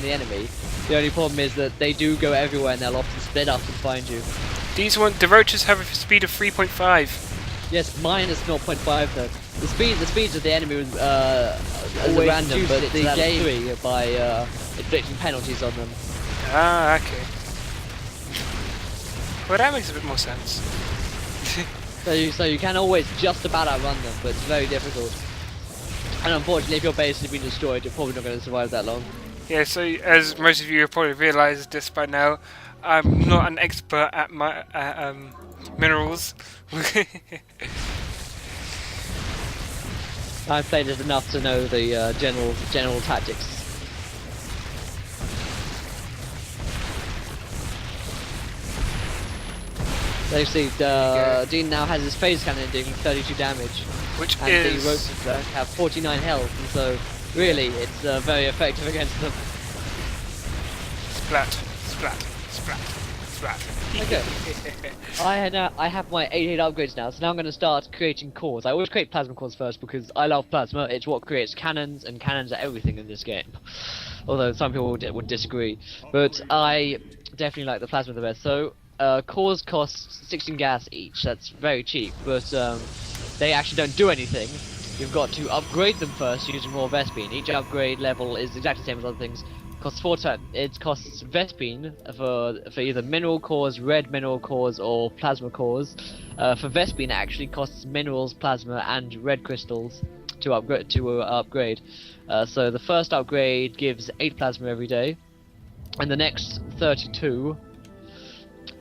the enemy. The only problem is that they do go everywhere and they'll often split up and find you. The roaches have a speed of 3.5. Yes, minus 0.5 though. The speeds of the enemy was always random, but the game 3 by inflicting penalties on them. Ah, okay. Well, that makes a bit more sense. So you can always just about outrun them, but it's very difficult. And unfortunately, if your base has been destroyed, you're probably not going to survive that long. Yeah, so as most of you have probably realised this by now, I'm not an expert at minerals. I've played it enough to know the general tactics. So you see, Dean now has his phase cannon doing 32 damage, Which and is... the roaches have 49 health, and so really it's very effective against them. Splat, splat, splat, splat. Okay. I have my 88 upgrades now, so now I'm going to start creating cores. I always create plasma cores first because I love plasma. It's what creates cannons, and cannons are everything in this game. Although some people would disagree, but I definitely like the plasma the best. So cores cost 16 gas each. That's very cheap, but they actually don't do anything. You've got to upgrade them first using raw Vespene. Each upgrade level is exactly the same as other things. Costs 4 times. It costs Vespene for either mineral cores, red mineral cores, or plasma cores. For Vespene, it actually costs minerals, plasma, and red crystals to upgrade. So the first upgrade gives 8 plasma every day, and the next 32,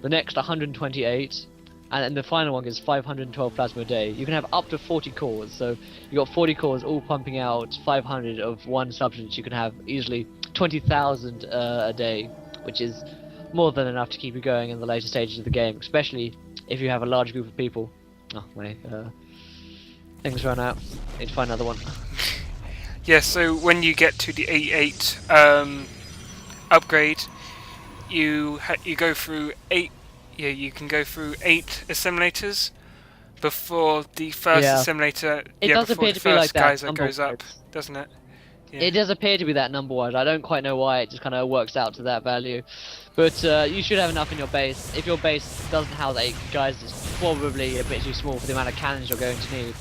the next 128, and then the final one gives 512 plasma a day. You can have up to 40 cores, so you got 40 cores all pumping out 500 of one substance. You can have easily 20,000 a day, which is more than enough to keep you going in the later stages of the game, especially if you have a large group of people. Oh, my things run out. Need to find another one. Yeah, so when you get to the 88 upgrade, you go through 8. Yeah, you can go through 8 assimilators before the first assimilator. It does before appear the to be like first that geyser goes up, doesn't it? Yeah. It does appear to be that number-wise. I don't quite know why. It just kind of works out to that value. But you should have enough in your base. If your base doesn't house 8 guys, it's probably a bit too small for the amount of cannons you're going to need.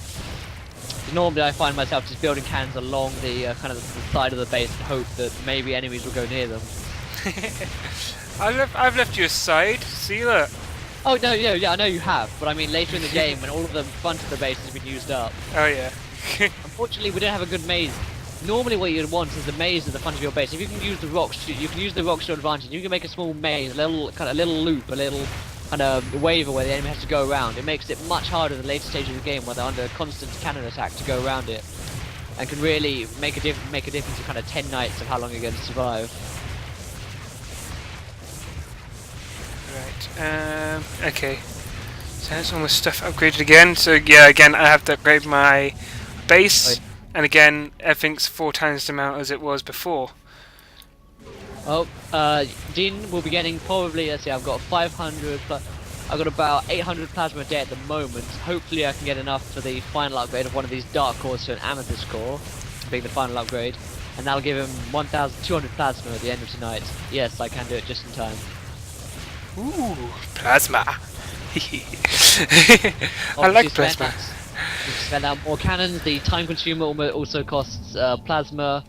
Normally I find myself just building cannons along the kind of the side of the base and hope that maybe enemies will go near them. I've left you aside. See that? Oh no, yeah, I know you have, but I mean later in the game when all of the front of the base has been used up. Oh yeah. Unfortunately, we don't have a good maze. Normally, what you'd want is a maze at the front of your base. If you can use the rocks, you can use the rocks to your advantage. You can make a small maze, a little loop, a little kind of waiver where the enemy has to go around. It makes it much harder in the later stage of the game where they're under constant cannon attack to go around it, and can really make a difference in kind of 10 nights of how long you're going to survive. Right. Okay. So that's all my stuff upgraded again. So yeah, again I have to upgrade my base, and again everything's 4 times the amount as it was before. Oh, Dean will be getting probably. Let's see, I've got 500. I've got about 800 plasma a day at the moment. Hopefully, I can get enough for the final upgrade of one of these dark cores to an amethyst core, being the final upgrade, and that'll give him 1,200 plasma at the end of tonight. Yes, I can do it just in time. Ooh, plasma. I like plasma. Spend out more cannons. The time consumer also costs plasma.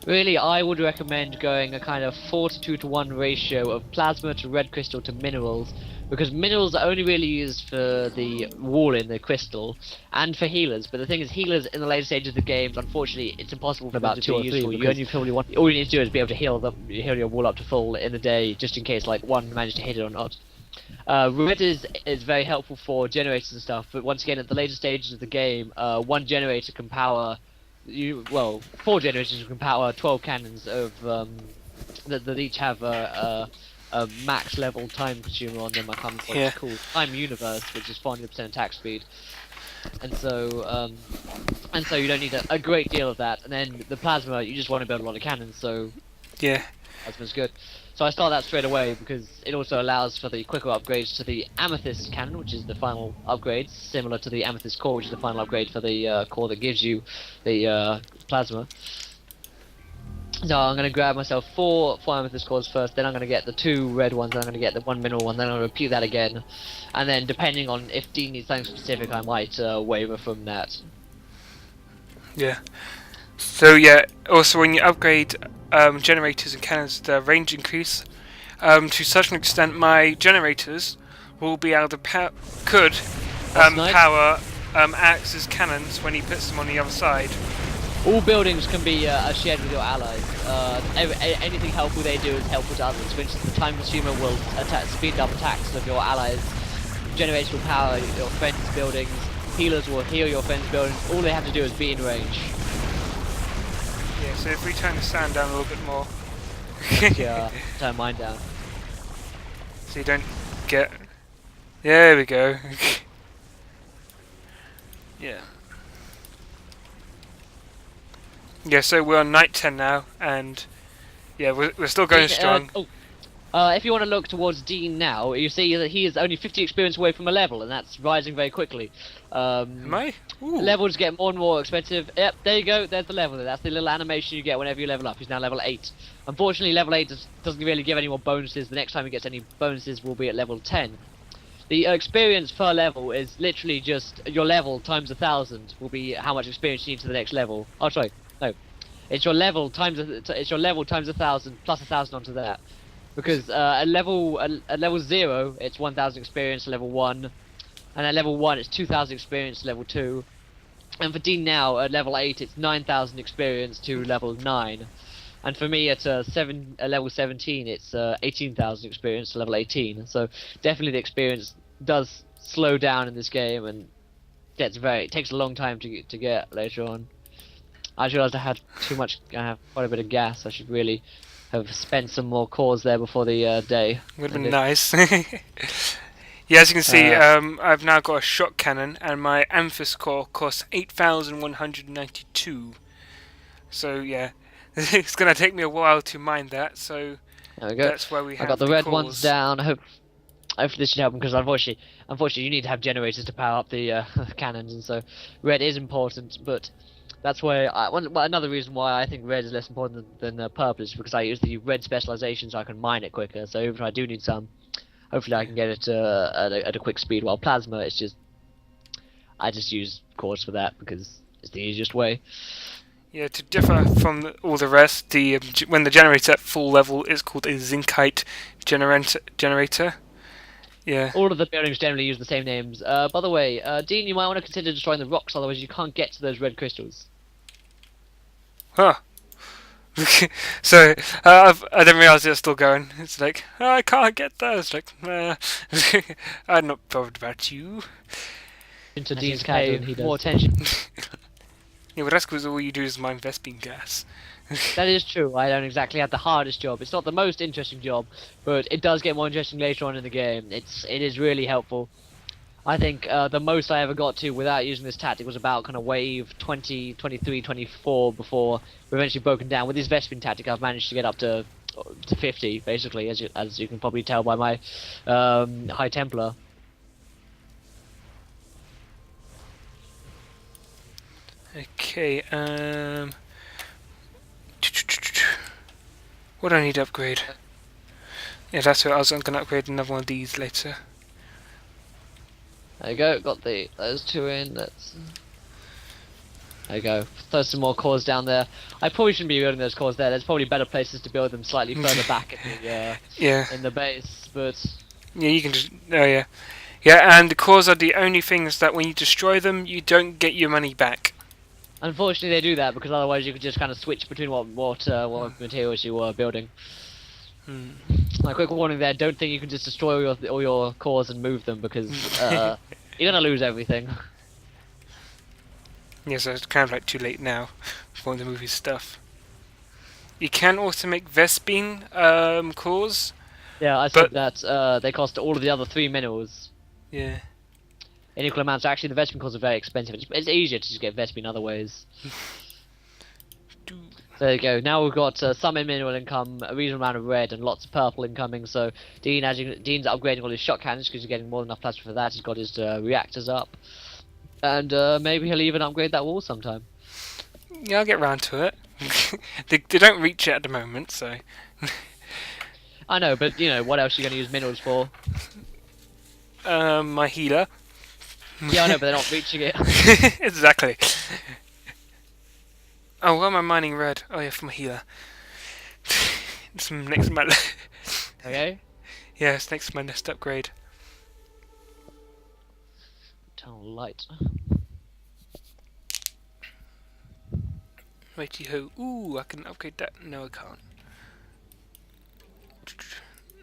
Really, I would recommend going a kind of 4 to 2 to 1 ratio of plasma to red crystal to minerals, because minerals are only really used for the wall in the crystal and for healers. But the thing is, healers in the later stages of the games, unfortunately, it's impossible for about 2 or 3. All you need to do is be able to heal your wall up to full in a day, just in case like one managed to hit it or not. Red is very helpful for generators and stuff, but once again, at the later stages of the game, one generator can power 4 generators can power 12 cannons of that each have a max level time consumer on them. I can't remember what it's called. Time Universe, which is 400% attack speed, and so you don't need a great deal of that. And then the plasma, you just want to build a lot of cannons, so yeah, plasma's good. So I start that straight away because it also allows for the quicker upgrades to the amethyst cannon, which is the final upgrade, similar to the amethyst core, which is the final upgrade for the core that gives you the plasma. So I'm going to grab myself 4 amethyst cores first, then I'm going to get the 2 red ones, then I'm going to get the 1 mineral one, then I'm going to repeat that again. And then depending on if Dean needs something specific, I might waver from that. Yeah. So yeah, also when you upgrade generators and cannons, the range increase. To such an extent, my generators will be able to could Nice. power Axe's cannons when he puts them on the other side. All buildings can be shared with your allies. Anything helpful they do is helpful to others. For instance, the time consumer will speed up attacks of your allies. Generators will power your friends' buildings. Healers will heal your friends' buildings. All they have to do is be in range. Yeah, so if we turn the sound down a little bit more. Yeah, turn mine down. So you don't get... There we go. Yeah. Yeah, so we're on night 10 now, and yeah, we're still going strong. If you want to look towards Dean now, you see that he is only 50 experience away from a level, and that's rising very quickly. Am I? Ooh. Levels get more and more expensive. Yep, there you go, there's the level. That's the little animation you get whenever you level up. He's now level 8. Unfortunately, level 8 doesn't really give any more bonuses. The next time he gets any bonuses will be at level 10. The experience per level is literally just your level times 1,000 will be how much experience you need to the next level. Oh, sorry, no. It's your level times 1,000 plus 1,000 onto that. Because at level 0 it's 1,000 experience level 1, and at level 1 it's 2,000 experience level 2, and for Dean now at level 8 it's 9,000 experience to level 9, and for me at level 17 it's 18,000 experience to level 18. So definitely the experience does slow down in this game, and it takes a long time to get later on. I realised I had I have quite a bit of gas. I should really have spent some more cores there before the day. Would have been nice. Yeah, as you can see, I've now got a shot cannon, and my amethyst core costs 8,192. So yeah, it's gonna take me a while to mine that. So there we go. That's why we have. I got the red cores. ones down. Hopefully this should help them, because unfortunately you need to have generators to power up the cannons, and so red is important. But that's why another reason why I think red is less important than purple is because I use the red specialization so I can mine it quicker. So if I do need some, hopefully I can get it at a quick speed. While plasma, I just use cores for that because it's the easiest way. Yeah, to differ from all the rest, when the generator at full level is called a zincite generator. Yeah. All of the buildings generally use the same names. By the way, Dean, you might want to consider destroying the rocks, otherwise you can't get to those red crystals. Huh. So, I didn't realise they were still going. It's like, oh, I can't get those. Like, I'm not bothered about you. Into Dean's cave, more attention. Yeah, well, that's because all you do is mine Vespine gas. That is true. I don't exactly have the hardest job. It's not the most interesting job, but it does get more interesting later on in the game. It is really helpful. I think the most I ever got to without using this tactic was about kind of wave 20, 23, 24 before we eventually broken down. With this Vespine tactic, I've managed to get up to 50, basically, as you can probably tell by my High Templar. Okay, what do I need to upgrade? Yeah, that's what I was going to upgrade another one of these later. There you go, got those 2 in. There you go. Throw some more cores down there. I probably shouldn't be building those cores there. There's probably better places to build them slightly further back in the base. But yeah, you can just yeah, and the cores are the only things that when you destroy them, you don't get your money back. Unfortunately, they do that because otherwise you could just kind of switch between what materials you were building. A quick warning there: don't think you can just destroy all your cores and move them, because you're gonna lose everything. Yeah, so it's kind of like too late now for the movie stuff. You can also make Vespine cores. Yeah, I said that they cost all of the other 3 minerals. Yeah. In equal amounts. Actually, the Vespine cores are very expensive. It's easier to just get Vespine other ways. There you go. Now we've got some mineral income, a reasonable amount of red, and lots of purple incoming. So Dean's upgrading all his shot cannons because he's getting more than enough plasma for that. He's got his reactors up, and maybe he'll even upgrade that wall sometime. Yeah, I'll get round to it. They don't reach it at the moment, so I know, but you know, what else are you going to use minerals for? my healer. Yeah, I know, but they're not reaching it. Exactly. Oh, why am I mining red? Oh yeah, for my healer. It's next to my Okay. yeah, it's next to my next upgrade. Turn on light. Righty ho. Ooh, I can upgrade that. No, I can't.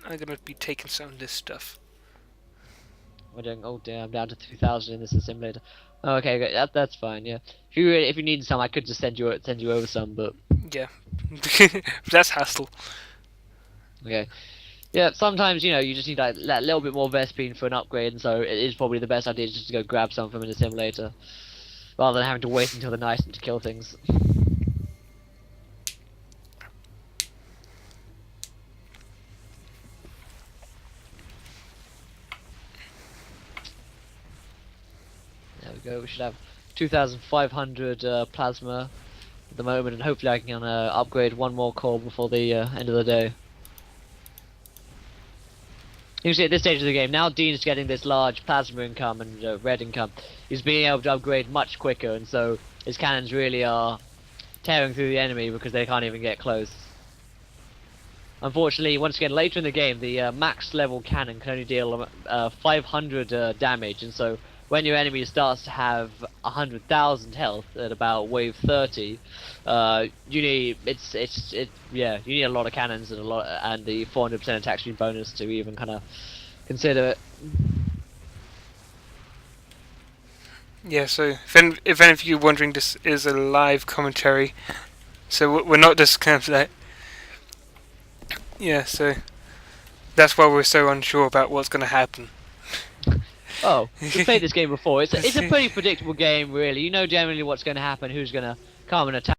I'm gonna be taking some of this stuff. We're doing. Oh dear, I'm down to 2,000 in this assimilator. Oh, okay, good. That's fine. Yeah. If you need some, I could just send you over some, but Yeah, that's hassle. okay. Yeah, sometimes you just need like that little bit more Vespine for an upgrade, and so it is probably the best idea just to go grab some from an assimilator, rather than having to wait until the night to kill things. There we go. We should have 2,500 plasma at the moment, and hopefully I can upgrade one more core before the end of the day. You can see at this stage of the game, now Dean's getting this large plasma income and red income. He's being able to upgrade much quicker, and so his cannons really are tearing through the enemy because they can't even get close. Unfortunately, once again, later in the game, the max level cannon can only deal 500 damage, and so when your enemy starts to have 100,000 health at about wave 30, you need you need a lot of cannons and the 400% attack speed bonus to even kind of consider it. Yeah, so if any of you are wondering, this is a live commentary, so we're not just kind of like, yeah, so that's why we're so unsure about what's going to happen. Oh, we've played this game before. It's a pretty predictable game, really. You know generally what's going to happen, who's going to come and attack.